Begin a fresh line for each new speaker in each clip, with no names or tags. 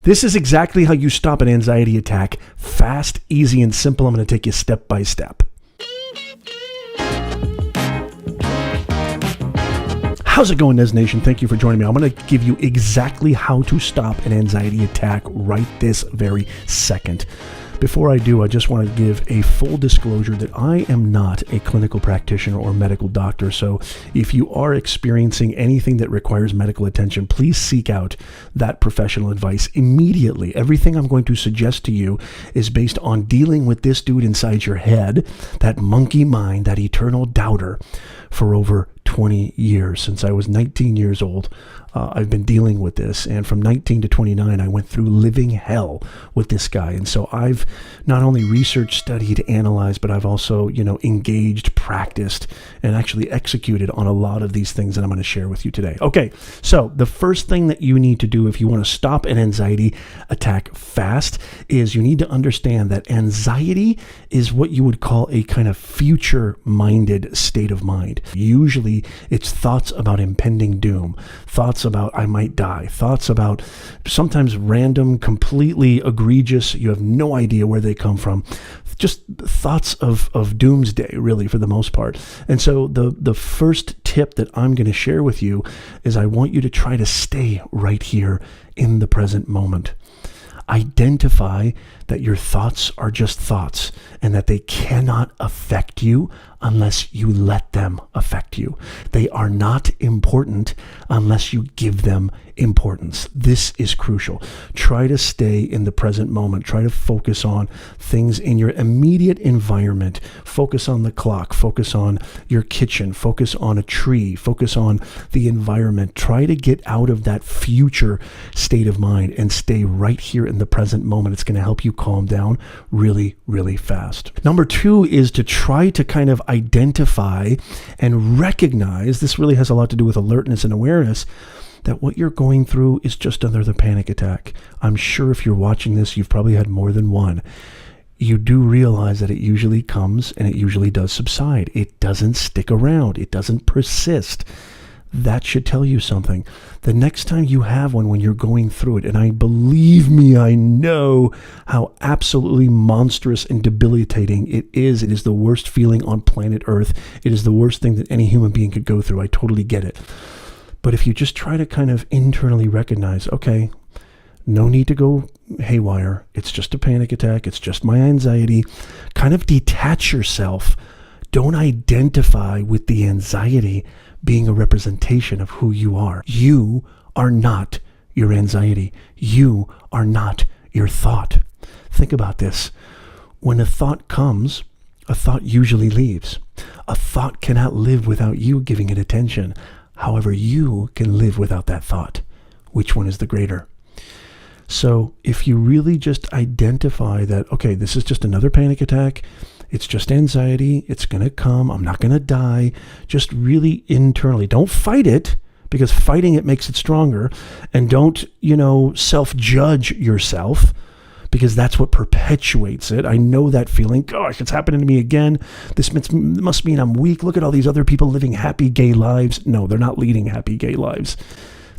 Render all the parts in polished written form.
This is exactly how you stop an anxiety attack. Fast, easy, and simple. I'm going to take you step by step. How's it going, Nez Nation? Thank you for joining me. I'm going to give you exactly how to stop an anxiety attack right this very second. Before I do, I just want to give a full disclosure that I am not a clinical practitioner or medical doctor. So if you are experiencing anything that requires medical attention, please seek out that professional advice immediately. Everything I'm going to suggest to you is based on dealing with this dude inside your head, that monkey mind, that eternal doubter, for over 20 years. Since I was 19 years old, I've been dealing with this. And from 19 to 29, I went through living hell with this guy. And so I've not only researched, studied, analyzed, but I've also, engaged, practiced, and actually executed on a lot of these things that I'm going to share with you today. Okay, so the first thing that you need to do if you want to stop an anxiety attack fast is you need to understand that anxiety is what you would call a kind of future-minded state of mind. Usually it's thoughts about impending doom, thoughts about I might die, thoughts about sometimes random, completely egregious, you have no idea where they come from, just thoughts of doomsday, really, for the most part. And so the first tip that I'm going to share with you is I want you to try to stay right here in the present moment. Identify that your thoughts are just thoughts and that they cannot affect you unless you let them affect you. They are not important unless you give them importance. This is crucial. Try to stay in the present moment. Try to focus on things in your immediate environment. Focus on the clock. Focus on your kitchen. Focus on a tree. Focus on the environment. Try to get out of that future state of mind and stay right here in the present moment. It's going to help you calm down really, really fast. Number 2 is to try to kind of identify and recognize, this really has a lot to do with alertness and awareness, that what you're going through is just another panic attack. I'm sure if you're watching this, you've probably had more than one. You do realize that it usually comes and it usually does subside. It doesn't stick around. It doesn't persist. That should tell you something. The next time you have one, when you're going through it, and I believe me, I know how absolutely monstrous and debilitating it is. It is the worst feeling on planet Earth. It is the worst thing that any human being could go through. I totally get it. But if you just try to kind of internally recognize, okay, no need to go haywire. It's just a panic attack. It's just my anxiety. Kind of detach yourself. Don't identify with the anxiety being a representation of who you are. You are not your anxiety. You are not your thought. Think about this. When a thought comes, a thought usually leaves. A thought cannot live without you giving it attention. However, you can live without that thought. Which one is the greater? So if you really just identify that, okay, this is just another panic attack, it's just anxiety, it's going to come, I'm not going to die, just really internally. Don't fight it, because fighting it makes it stronger. And don't, self-judge yourself, because that's what perpetuates it. I know that feeling. Gosh, it's happening to me again. This must mean I'm weak. Look at all these other people living happy, gay lives. No, they're not leading happy, gay lives.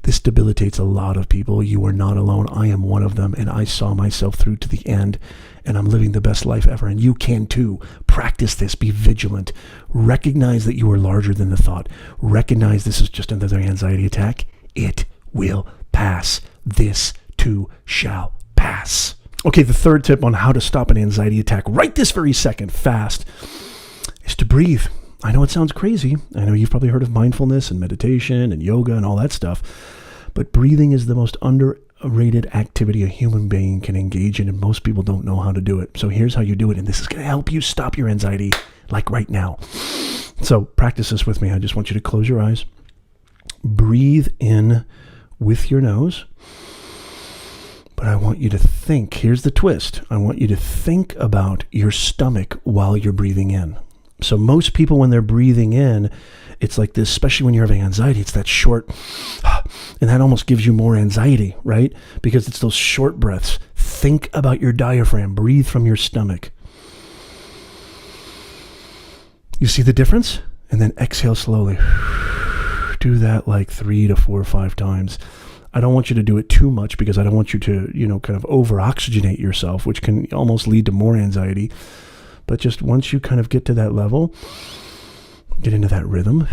This debilitates a lot of people. You are not alone. I am one of them, and I saw myself through to the end, and I'm living the best life ever, and you can too. Practice this. Be vigilant. Recognize that you are larger than the thought. Recognize this is just another anxiety attack. It will pass. This too shall pass. Okay, the third tip on how to stop an anxiety attack right this very second, fast, is to breathe. I know it sounds crazy. I know you've probably heard of mindfulness and meditation and yoga and all that stuff, but breathing is the most underrated activity a human being can engage in, and most people don't know how to do it. So here's how you do it, and this is going to help you stop your anxiety like right now. So practice this with me. I just want you to close your eyes. Breathe in with your nose. But I want you to think, here's the twist. I want you to think about your stomach while you're breathing in. So most people, when they're breathing in, it's like this, especially when you're having anxiety, it's that short, and that almost gives you more anxiety, right? Because it's those short breaths. Think about your diaphragm. Breathe from your stomach. You see the difference? And then exhale slowly. Do that like 3 to 4 or 5 times. I don't want you to do it too much because I don't want you to, kind of over-oxygenate yourself, which can almost lead to more anxiety. But just once you kind of get to that level, get into that rhythm,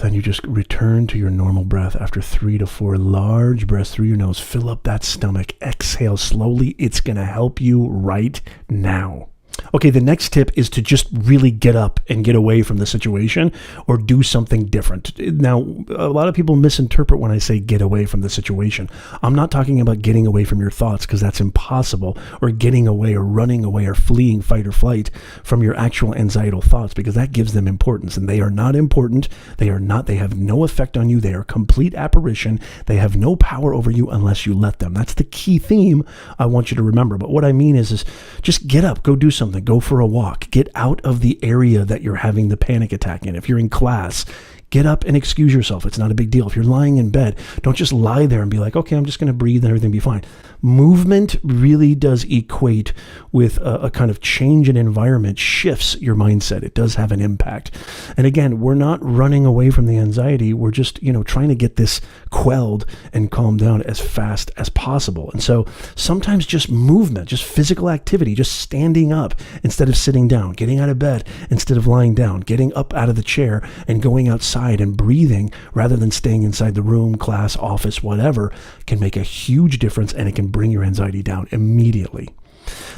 then you just return to your normal breath after 3 to 4 large breaths through your nose. Fill up that stomach. Exhale slowly. It's going to help you right now. Okay, the next tip is to just really get up and get away from the situation or do something different. Now, a lot of people misinterpret when I say get away from the situation. I'm not talking about getting away from your thoughts because that's impossible, or getting away or running away or fleeing fight or flight from your actual anxietal thoughts, because that gives them importance, and they are not important. They have no effect on you. They are complete apparition. They have no power over you unless you let them. That's the key theme I want you to remember. But what I mean is just get up, go do something. Go for a walk. Get out of the area that you're having the panic attack in. If you're in class, get up and excuse yourself. It's not a big deal. If you're lying in bed, don't just lie there and be like, okay, I'm just going to breathe and everything will be fine. Movement really does equate with a kind of change in environment, shifts your mindset. It does have an impact. And again, we're not running away from the anxiety. We're just, trying to get this quelled and calmed down as fast as possible. And so sometimes just movement, just physical activity, just standing up instead of sitting down, getting out of bed instead of lying down, getting up out of the chair and going outside and breathing rather than staying inside the room, class, office, whatever, can make a huge difference, and it can bring your anxiety down immediately.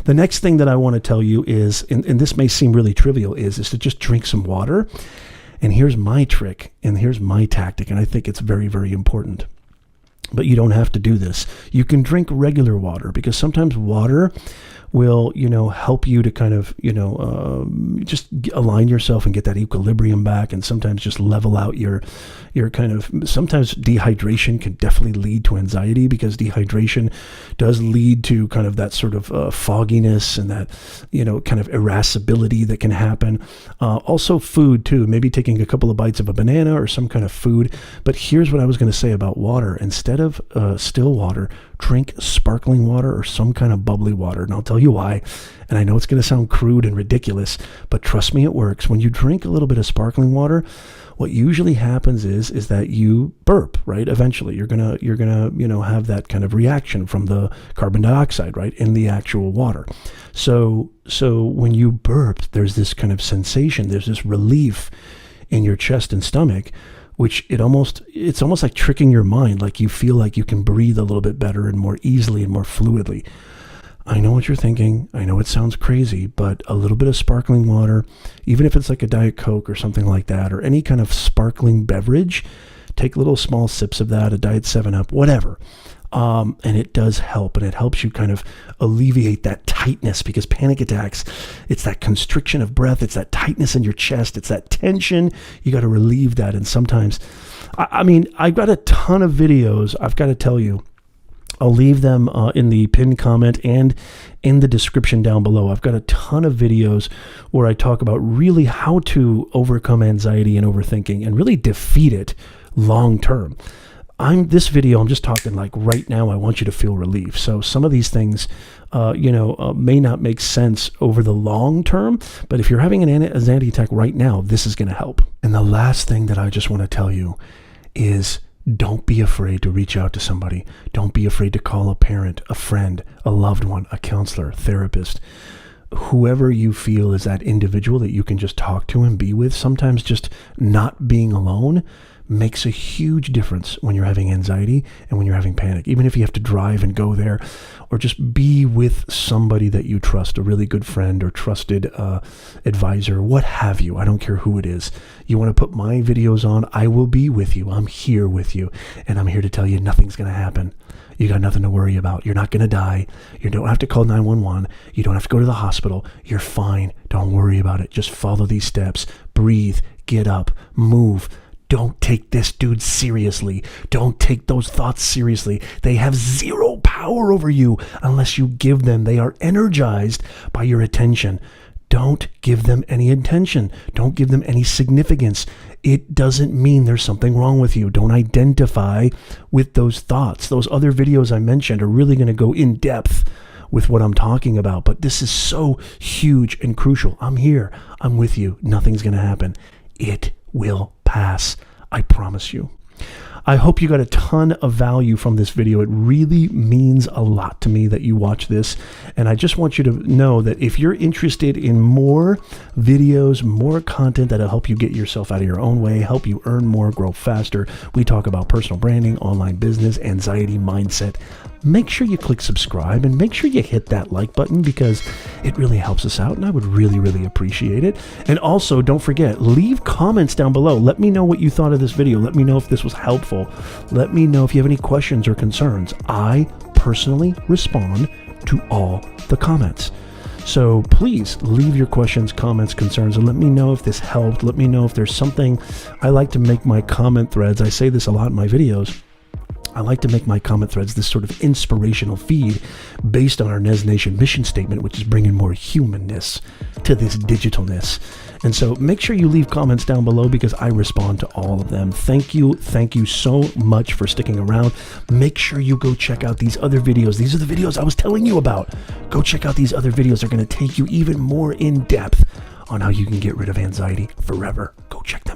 The next thing that I want to tell you is, and this may seem really trivial, is to just drink some water. And here's my trick, and here's my tactic, and I think it's very, very important. But you don't have to do this. You can drink regular water, because sometimes water will, help you to kind of, just align yourself and get that equilibrium back, and sometimes just level out your kind of, sometimes dehydration can definitely lead to anxiety, because dehydration does lead to kind of that sort of fogginess and that, kind of irascibility that can happen. Also food too, maybe taking a couple of bites of a banana or some kind of food. But here's what I was going to say about water. Instead of still water, drink sparkling water or some kind of bubbly water. And I'll tell you why. And I know it's going to sound crude and ridiculous, but trust me, it works. When you drink a little bit of sparkling water, what usually happens is that you burp, right? Eventually, you're gonna have that kind of reaction from the carbon dioxide, right, in the actual water. So when you burp, there's this kind of sensation, there's this relief in your chest and stomach, which it's almost like tricking your mind, like you feel like you can breathe a little bit better and more easily and more fluidly. I know what you're thinking. I know it sounds crazy, but a little bit of sparkling water, even if it's like a Diet Coke or something like that, or any kind of sparkling beverage, take little small sips of that, a Diet 7-Up, whatever. And it does help, and it helps you kind of alleviate that tightness, because panic attacks, it's that constriction of breath, it's that tightness in your chest, it's that tension. You got to relieve that. And sometimes, I've got a ton of videos, I've got to tell you. I'll leave them in the pinned comment and in the description down below. I've got a ton of videos where I talk about really how to overcome anxiety and overthinking and really defeat it long term. This video, I'm just talking like right now, I want you to feel relief. So some of these things, may not make sense over the long term, but if you're having an anxiety attack right now, this is going to help. And the last thing that I just want to tell you is, don't be afraid to reach out to somebody. Don't be afraid to call a parent, a friend, a loved one, a counselor, therapist, whoever you feel is that individual that you can just talk to and be with. Sometimes just not being alone makes a huge difference when you're having anxiety and when you're having panic. Even if you have to drive and go there, or just be with somebody that you trust, a really good friend or trusted advisor, what have you. I don't care who it is. You want to put my videos on, I will be with you. I'm here with you, and I'm here to tell you nothing's going to happen. You got nothing to worry about. You're not going to die. You don't have to call 911. You don't have to go to the hospital. You're fine. Don't worry about it. Just follow these steps. Breathe. Get up. Move. Don't take this dude seriously. Don't take those thoughts seriously. They have zero power over you unless you give them. They are energized by your attention. Don't give them any attention. Don't give them any significance. It doesn't mean there's something wrong with you. Don't identify with those thoughts. Those other videos I mentioned are really going to go in depth with what I'm talking about, but this is so huge and crucial. I'm here. I'm with you. Nothing's going to happen. It will pass. I promise you. I hope you got a ton of value from this video. It really means a lot to me that you watch this. And I just want you to know that if you're interested in more videos, more content that'll help you get yourself out of your own way, help you earn more, grow faster. We talk about personal branding, online business, anxiety, mindset. Make sure you click subscribe and make sure you hit that like button because it really helps us out and I would really, really appreciate it. And also don't forget, leave comments down below. Let me know what you thought of this video. Let me know if this was helpful. Let me know if you have any questions or concerns. I personally respond to all the comments. So please leave your questions, comments, concerns, and let me know if this helped. Let me know if there's something. I like to make my comment threads. I say this a lot in my videos. I like to make my comment threads this sort of inspirational feed based on our Nez Nation mission statement, which is bringing more humanness to this digitalness. And so make sure you leave comments down below because I respond to all of them. Thank you so much for sticking around. Make sure you go check out these other videos. These are the videos I was telling you about. Go check out these other videos. They're going to take you even more in depth on how you can get rid of anxiety forever. Go check them out.